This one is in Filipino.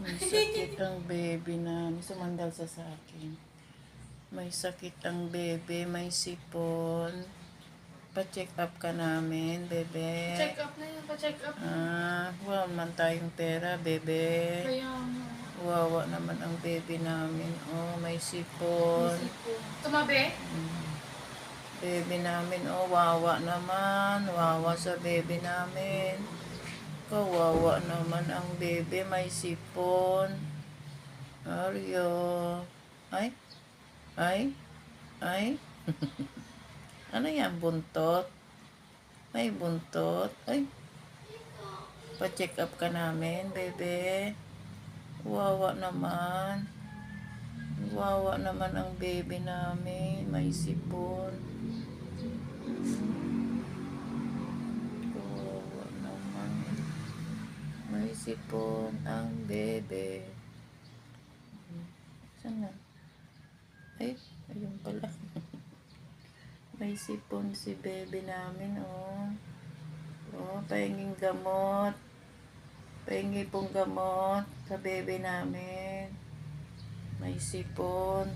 May sakit ang baby na sumandal sa akin. May sakit ang baby, may sipon. Pa-check up ka namin, bebe. Check up na yun, pa-check up. Wala man tayong pera, bebe. Kaya Wawa naman ang baby namin. Oh, may sipon. tumabi? Baby namin, oh, wawa naman. Wawa sa baby namin. Kawawa naman ang baby, may sipon. Aryo. Ay? Ay? Ano yan, buntot? May buntot? Ay? Pa-check up ka namin, bebe. Wawa naman. Wawa naman ang baby namin. May sipon. Wawa naman. May sipon ang bebe. Saan na? Ay, ayun pala. May sipon si bebe namin, oh. Oh, pahinging gamot. Pahingi pong gamot sa bebe namin. May sipon.